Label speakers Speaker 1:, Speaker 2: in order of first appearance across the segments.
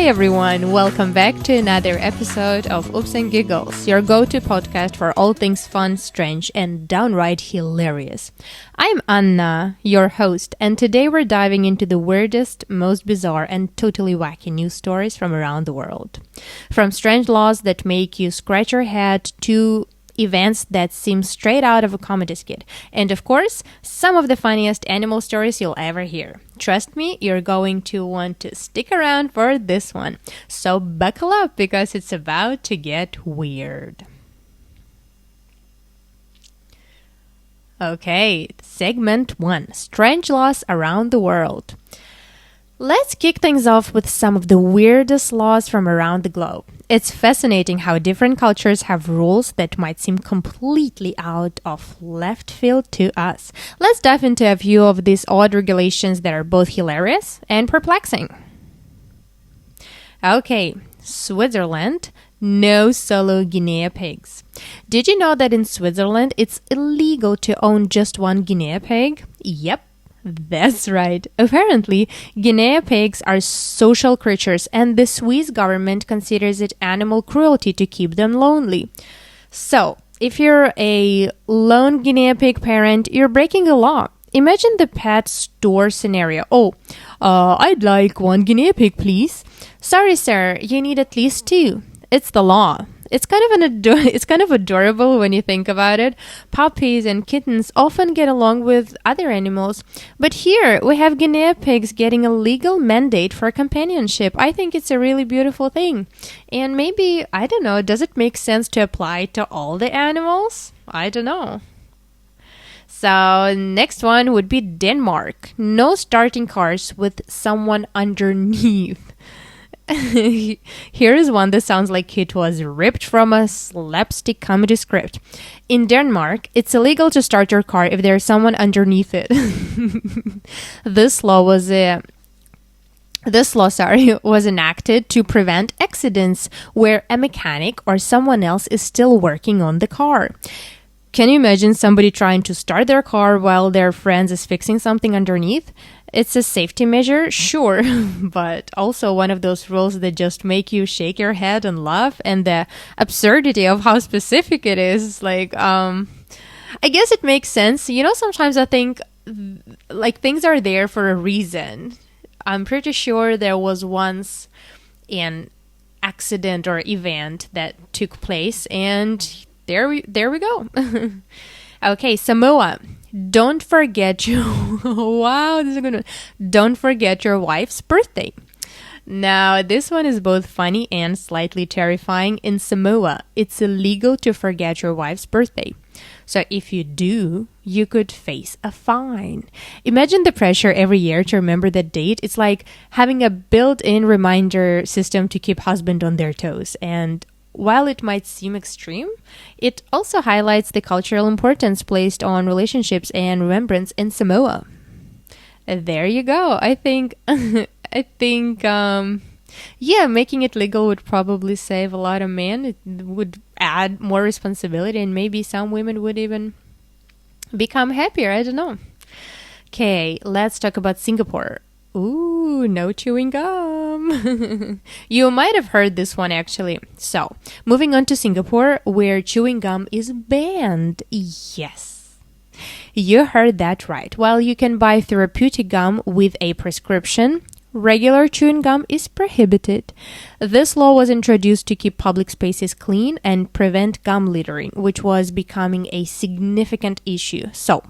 Speaker 1: Hi everyone, welcome back to another episode of Oops and Giggles, your go-to podcast for all things fun, strange, and downright hilarious. I'm Anna, your host, and today we're diving into the weirdest, most bizarre, and totally wacky news stories from around the world. From strange laws that make you scratch your head to events that seem straight out of a comedy skit. And of course, some of the funniest animal stories you'll ever hear. Trust me, you're going to want to stick around for this one. So buckle up because it's about to get weird. Okay, segment 1. Strange laws around the world. Let's kick things off with some of the weirdest laws from around the globe. It's fascinating how different cultures have rules that might seem completely out of left field to us. Let's dive into a few of these odd regulations that are both hilarious and perplexing. Okay, Switzerland. No solo guinea pigs. Did you know that in Switzerland it's illegal to own just one guinea pig? Yep. That's right. Apparently, guinea pigs are social creatures and the Swiss government considers it animal cruelty to keep them lonely. So, if you're a lone guinea pig parent, you're breaking the law. Imagine the pet store scenario. I'd like one guinea pig, please. Sorry, sir, you need at least 2. It's the law. It's kind of adorable when you think about it. Puppies and kittens often get along with other animals, but here we have guinea pigs getting a legal mandate for companionship. I think it's a really beautiful thing. And maybe, I don't know, does it make sense to apply to all the animals? I don't know. So, next one would be Denmark. No starting cars with someone underneath. Here is one that sounds like it was ripped from a slapstick comedy script. In Denmark, it's illegal to start your car if there's someone underneath it. This law was enacted to prevent accidents where a mechanic or someone else is still working on the car. Can you imagine somebody trying to start their car while their friend is fixing something underneath? It's a safety measure, sure, but also one of those rules that just make you shake your head and laugh, and the absurdity of how specific it is. I guess it makes sense. You know, sometimes I think things are there for a reason. I'm pretty sure there was once an accident or event that took place, and there we go. Okay, Samoa. Don't forget your Don't forget your wife's birthday. Now, this one is both funny and slightly terrifying. In Samoa, it's illegal to forget your wife's birthday. So if you do, you could face a fine. Imagine the pressure every year to remember that date. It's like having a built-in reminder system to keep husband on their toes. And while it might seem extreme, it also highlights the cultural importance placed on relationships and remembrance in Samoa. There you go. I think, making it legal would probably save a lot of men. It would add more responsibility, and maybe some women would even become happier. I don't know. Okay, let's talk about Singapore. Ooh, no chewing gum. You might have heard this one actually. So, moving on to Singapore, where chewing gum is banned. Yes. You heard that right. While you can buy therapeutic gum with a prescription, regular chewing gum is prohibited. This law was introduced to keep public spaces clean and prevent gum littering, which was becoming a significant issue. So,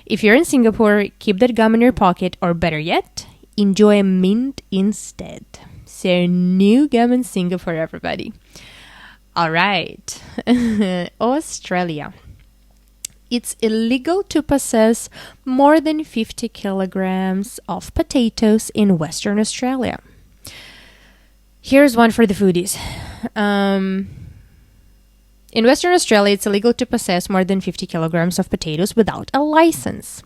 Speaker 1: if you're in Singapore, keep that gum in your pocket, or better yet, enjoy a mint instead. So, new gum in Singapore, everybody. All right. Australia. It's illegal to possess more than 50 kilograms of potatoes in Western Australia. Here's one for the foodies. In Western Australia, it's illegal to possess more than 50 kilograms of potatoes without a license.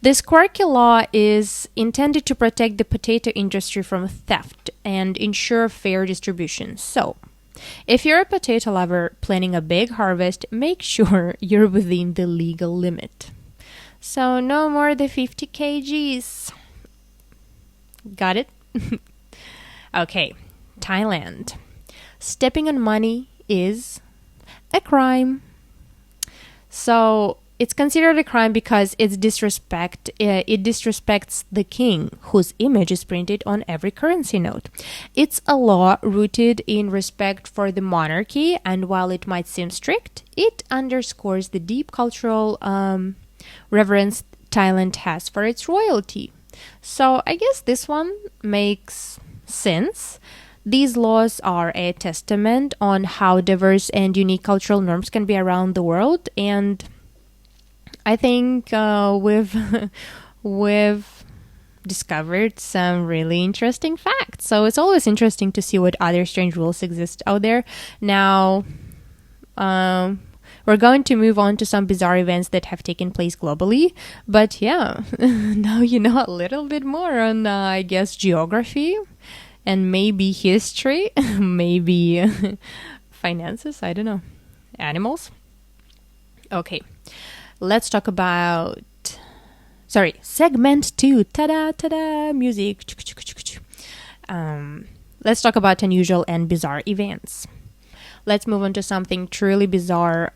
Speaker 1: This quirky law is intended to protect the potato industry from theft and ensure fair distribution. So, if you're a potato lover planning a big harvest, make sure you're within the legal limit. So, no more than 50 kgs. Got it? Okay, Thailand. Stepping on money is a crime. So it's considered a crime because it disrespects the king, whose image is printed on every currency note. It's a law rooted in respect for the monarchy, and while it might seem strict, it underscores the deep cultural reverence Thailand has for its royalty. So I guess this one makes sense. These laws are a testament on how diverse and unique cultural norms can be around the world, and I think we've discovered some really interesting facts. So it's always interesting to see what other strange rules exist out there. Now, we're going to move on to some bizarre events that have taken place globally. But yeah, now you know a little bit more on, I guess, geography and maybe history, maybe finances, I don't know, animals. Okay, let's talk about, segment 2, ta-da, ta-da, music. Let's talk about unusual and bizarre events. Let's move on to something truly bizarre.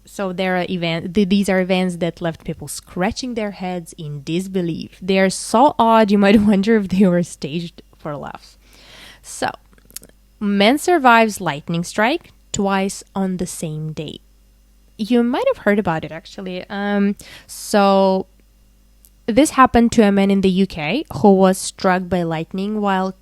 Speaker 1: So there are these are events that left people scratching their heads in disbelief. They are so odd, you might wonder if they were staged for laughs. So, man survives lightning strike twice on the same day. You might have heard about it, actually. So, this happened to a man in the UK who was struck by lightning while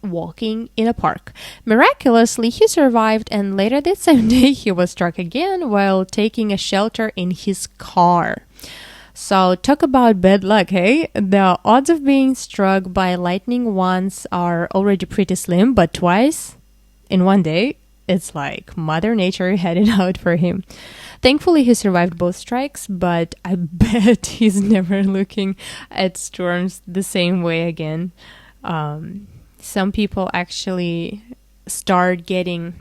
Speaker 1: walking in a park. Miraculously, he survived, and later that same day, he was struck again while taking a shelter in his car. So, talk about bad luck, hey? The odds of being struck by lightning once are already pretty slim, but twice in one day, it's like Mother Nature had it out for him. Thankfully, he survived both strikes, but I bet he's never looking at storms the same way again. Some people actually start getting,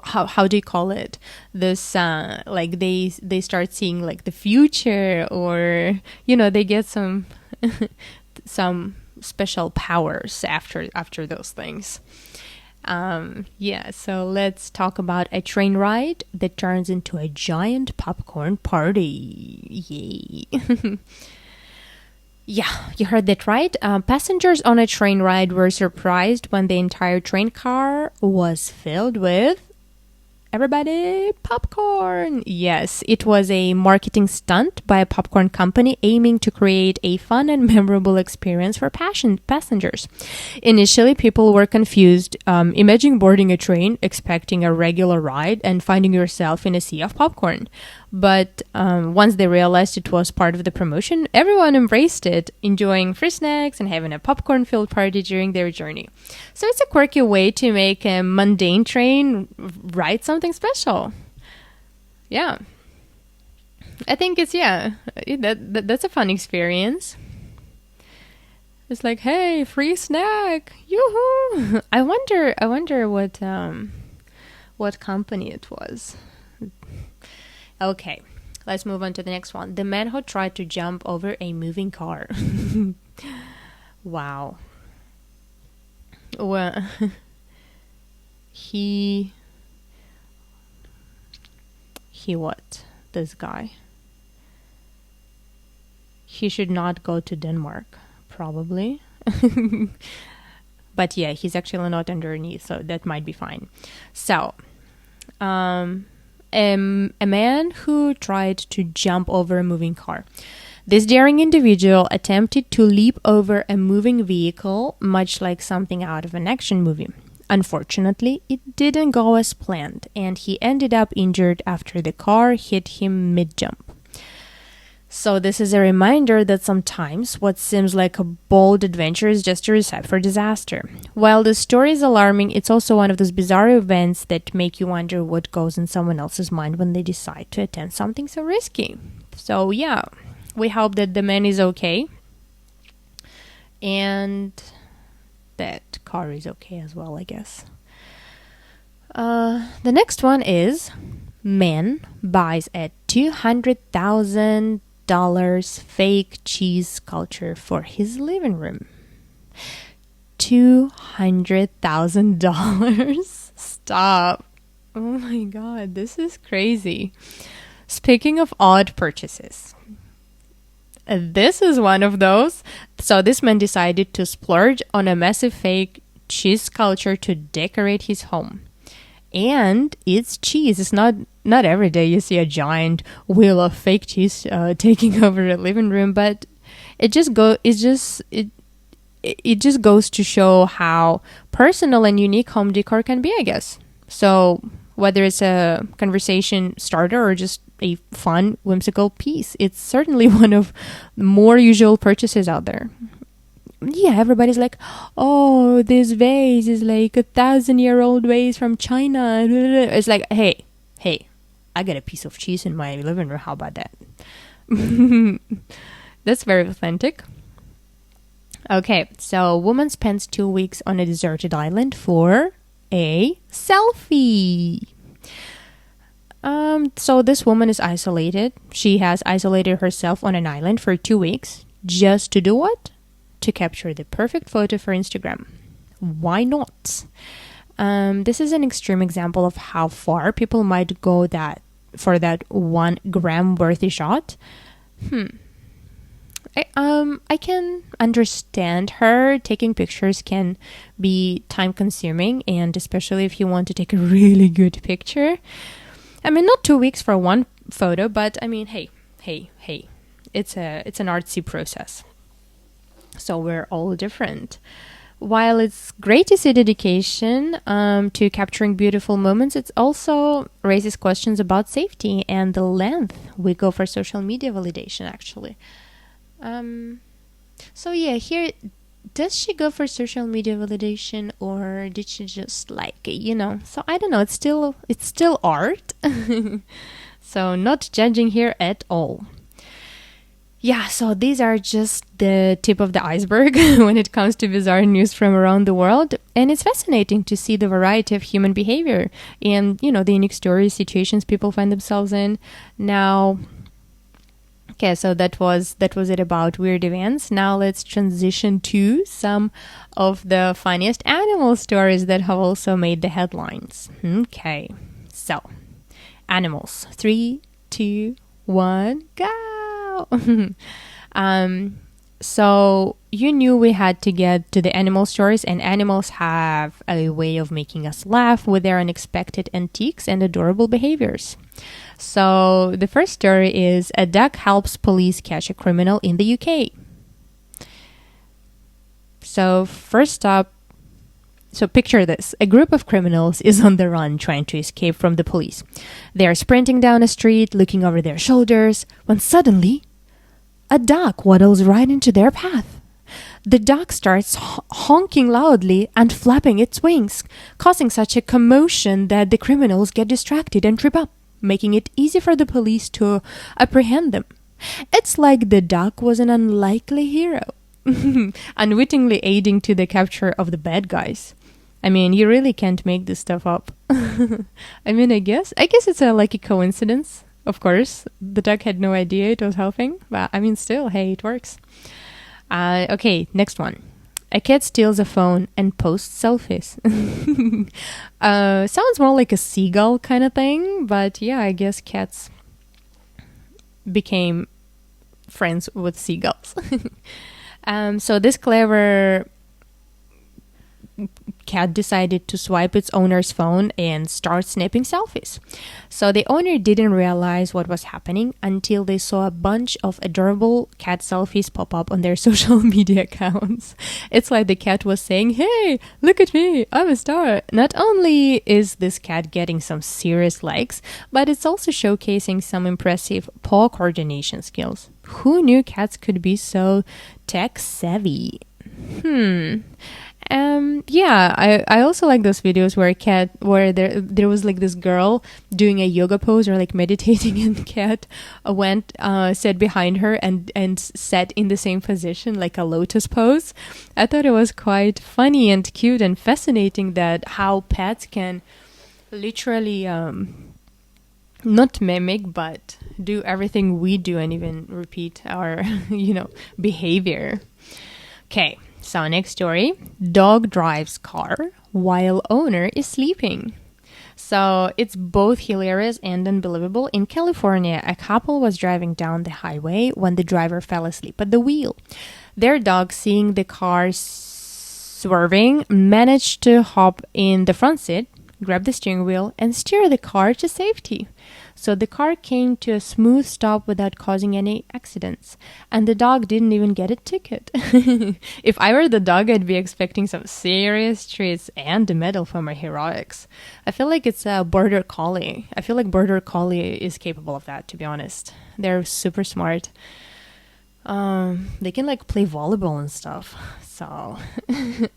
Speaker 1: how do you call it, this like they start seeing like the future, or they get some some special powers after those things. So let's talk about a train ride that turns into a giant popcorn party. Yay. Yeah, you heard that right. Passengers on a train ride were surprised when the entire train car was filled with, everybody, popcorn. Yes, it was a marketing stunt by a popcorn company aiming to create a fun and memorable experience for passengers. Initially, people were confused. Imagine boarding a train, expecting a regular ride, and finding yourself in a sea of popcorn. But once they realized it was part of the promotion, everyone embraced it, enjoying free snacks and having a popcorn-filled party during their journey. So it's a quirky way to make a mundane train ride something special. Yeah. I think it's, that's a fun experience. It's like, hey, free snack, yoo-hoo! I wonder what company it was. Okay, let's move on to the next one. The man who tried to jump over a moving car. Wow. Well, he what? This guy. He should not go to Denmark, probably. But yeah, he's actually not underneath, so that might be fine. So, a man who tried to jump over a moving car. This daring individual attempted to leap over a moving vehicle, much like something out of an action movie. Unfortunately, it didn't go as planned, and he ended up injured after the car hit him mid-jump. So this is a reminder that sometimes what seems like a bold adventure is just a recipe for disaster. While the story is alarming, it's also one of those bizarre events that make you wonder what goes in someone else's mind when they decide to attempt something so risky. So yeah, we hope that the man is okay. And that car is okay as well, I guess. The next one is, man buys a $200,000 fake cheese sculpture for his living room. $200,000. Stop. Oh my god, this is crazy. Speaking of odd purchases, this is one of those. So this man decided to splurge on a massive fake cheese sculpture to decorate his home. And it's cheese. It's not every day you see a giant wheel of fake cheese taking over a living room, but it just goes to show how personal and unique home decor can be, I guess. So whether it's a conversation starter or just a fun, whimsical piece, it's certainly one of the more usual purchases out there. Yeah, everybody's like, oh, this vase is like 1,000-year-old vase from China. It's like, hey, I got a piece of cheese in my living room. How about that? That's very authentic. Okay, so woman spends 2 weeks on a deserted island for a selfie. So this woman is isolated. She has isolated herself on an island for 2 weeks just to do what? To capture the perfect photo for Instagram. Why not? This is an extreme example of how far people might go for that 1 gram worthy shot. I can understand her. Taking pictures can be time consuming, and especially if you want to take a really good picture. I mean, not 2 weeks for one photo, but I mean, hey, it's an artsy process. So we're all different. While it's great to see dedication to capturing beautiful moments, it also raises questions about safety and the length we go for social media validation, actually. So yeah, here, does she go for social media validation, or did she just like it, So I don't know, it's still art. So not judging here at all. Yeah, so these are just the tip of the iceberg when it comes to bizarre news from around the world. And it's fascinating to see the variety of human behavior and, the unique stories, situations people find themselves in. Now, okay, so that was it about weird events. Now let's transition to some of the funniest animal stories that have also made the headlines. Okay, so animals. 3, 2, 1, go! So you knew we had to get to the animal stories, and animals have a way of making us laugh with their unexpected antiques and adorable behaviors. So the first story is a duck helps police catch a criminal in the UK. So first up, so picture this. A group of criminals is on the run trying to escape from the police. They are sprinting down a street, looking over their shoulders, when suddenly a duck waddles right into their path. The duck starts honking loudly and flapping its wings, causing such a commotion that the criminals get distracted and trip up, making it easy for the police to apprehend them. It's like the duck was an unlikely hero, unwittingly aiding to the capture of the bad guys. I mean, you really can't make this stuff up. I mean, I guess it's like a coincidence. Of course, the duck had no idea it was helping, but I mean, still, hey, it works. Okay, next one. A cat steals a phone and posts selfies. Sounds more like a seagull kind of thing, but yeah, I guess cats became friends with seagulls. So this clever cat decided to swipe its owner's phone and start snapping selfies. So the owner didn't realize what was happening until they saw a bunch of adorable cat selfies pop up on their social media accounts. It's like the cat was saying, hey, look at me, I'm a star. Not only is this cat getting some serious likes, but it's also showcasing some impressive paw coordination skills. Who knew cats could be so tech savvy? Yeah, I also like those videos where there was like this girl doing a yoga pose or like meditating, and the cat sat behind her and sat in the same position, like a lotus pose. I thought it was quite funny and cute and fascinating that how pets can literally not mimic but do everything we do and even repeat our behavior. Okay. So next story. Dog drives car while owner is sleeping. So it's both hilarious and unbelievable. In California, a couple was driving down the highway when the driver fell asleep at the wheel. Their dog, seeing the car swerving, managed to hop in the front seat, grab the steering wheel, and steer the car to safety. So the car came to a smooth stop without causing any accidents. And the dog didn't even get a ticket. If I were the dog, I'd be expecting some serious treats and a medal for my heroics. I feel like it's a border collie. I feel like border collie is capable of that, to be honest. They're super smart. They can like play volleyball and stuff. So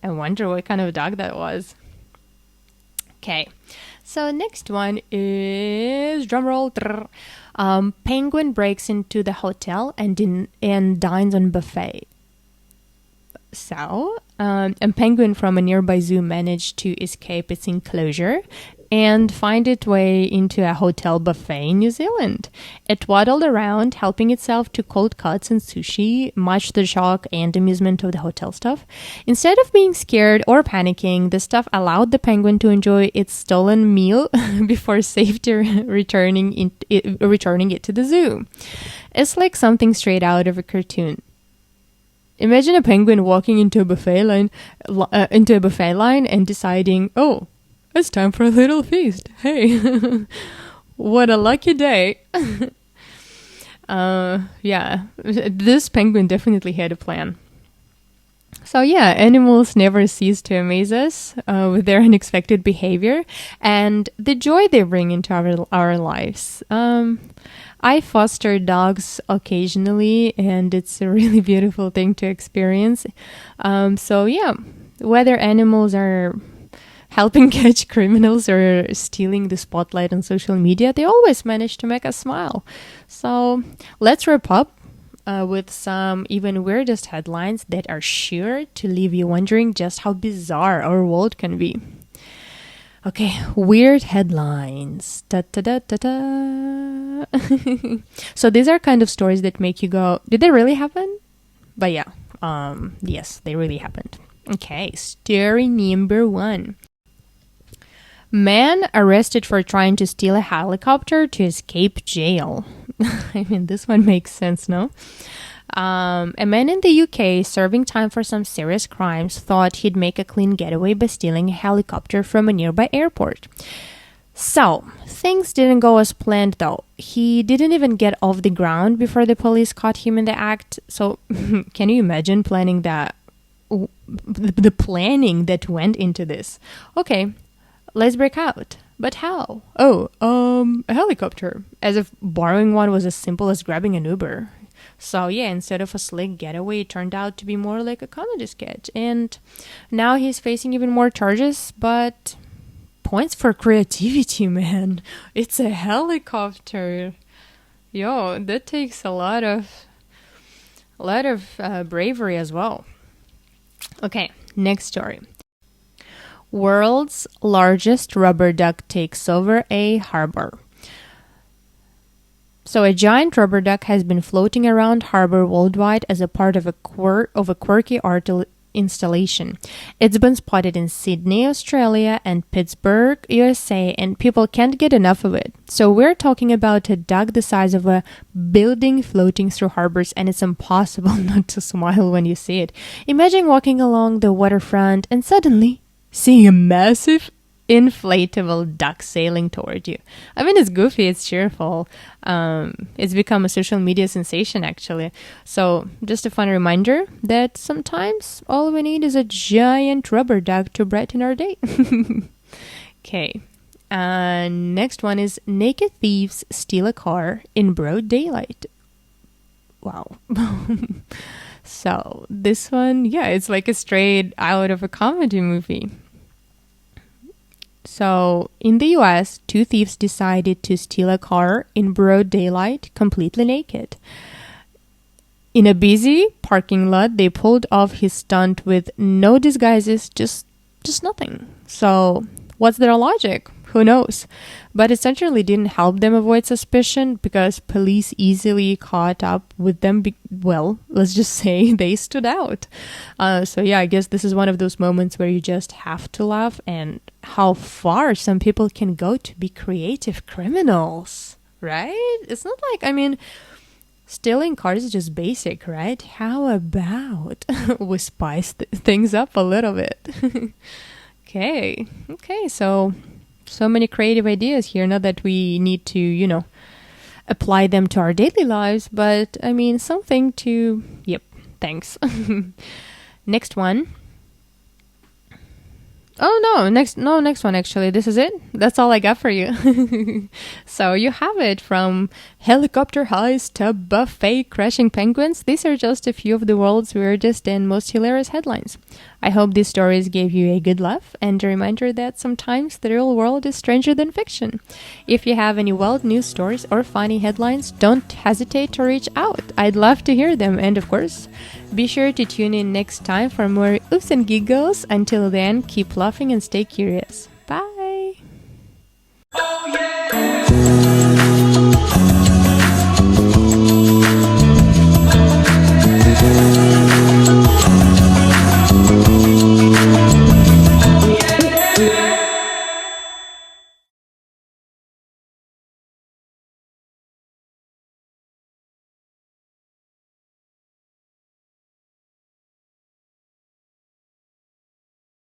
Speaker 1: I wonder what kind of dog that was. Okay, so next one is drumroll. Penguin breaks into the hotel and dines on buffet. So, a penguin from a nearby zoo managed to escape its enclosure and find its way into a hotel buffet in New Zealand. It waddled around, helping itself to cold cuts and sushi, much to the shock and amusement of the hotel staff. Instead of being scared or panicking, the staff allowed the penguin to enjoy its stolen meal before safely returning it to the zoo. It's like something straight out of a cartoon. Imagine a penguin walking into a buffet line and deciding, "Oh, it's time for a little feast. Hey, what a lucky day." Yeah, this penguin definitely had a plan. So yeah, animals never cease to amaze us with their unexpected behavior and the joy they bring into our lives. I foster dogs occasionally, and it's a really beautiful thing to experience. So yeah, whether animals are helping catch criminals or stealing the spotlight on social media, they always manage to make us smile. So let's wrap up with some even weirdest headlines that are sure to leave you wondering just how bizarre our world can be. Okay, weird headlines. Da, da, da, da, da. So these are kind of stories that make you go, did they really happen? But yeah, yes, they really happened. Okay, story number 1. Man arrested for trying to steal a helicopter to escape jail. I mean, this one makes sense, no? A man in the UK serving time for some serious crimes thought he'd make a clean getaway by stealing a helicopter from a nearby airport. So, things didn't go as planned though. He didn't even get off the ground before the police caught him in the act. So, can you imagine planning that? The planning that went into this. Okay, let's break out. But how? Oh, a helicopter. As if borrowing one was as simple as grabbing an Uber. So yeah, instead of a slick getaway, it turned out to be more like a comedy sketch. And now he's facing even more charges, but points for creativity, man. It's a helicopter. Yo, that takes a lot of bravery as well. Okay, next story. World's largest rubber duck takes over a harbor. So a giant rubber duck has been floating around harbor worldwide as a part of a quirky art installation. It's been spotted in Sydney, Australia, and Pittsburgh, USA, and people can't get enough of it. So we're talking about a duck the size of a building floating through harbors, and it's impossible not to smile when you see it. Imagine walking along the waterfront and suddenly seeing a massive inflatable duck sailing toward you. I mean, it's goofy, it's cheerful. It's become a social media sensation, actually. So, just a fun reminder that sometimes all we need is a giant rubber duck to brighten our day. Okay. Next one is naked thieves steal a car in broad daylight. Wow. So, this one, yeah, it's like a straight out of a comedy movie. So, in the US, 2 thieves decided to steal a car in broad daylight, completely naked. In a busy parking lot, they pulled off his stunt with no disguises, just nothing. So, what's their logic? Who knows? But it certainly didn't help them avoid suspicion because police easily caught up with them. Well, let's just say they stood out. So yeah, I guess this is one of those moments where you just have to laugh and how far some people can go to be creative criminals, right? It's not like, I mean, stealing cars is just basic, right? How about we spice things up a little bit? Okay, so many creative ideas here. Not that we need to, apply them to our daily lives, but I mean, something to, yep, thanks. Next one. Oh no, next one actually. This is it. That's all I got for you. So you have it, from helicopter heist to buffet crashing penguins. These are just a few of the world's weirdest and most hilarious headlines. I hope these stories gave you a good laugh and a reminder that sometimes the real world is stranger than fiction. If you have any wild news stories or funny headlines, don't hesitate to reach out. I'd love to hear them. And of course, be sure to tune in next time for more Oops and Giggles. Until then, keep laughing and stay curious. Bye!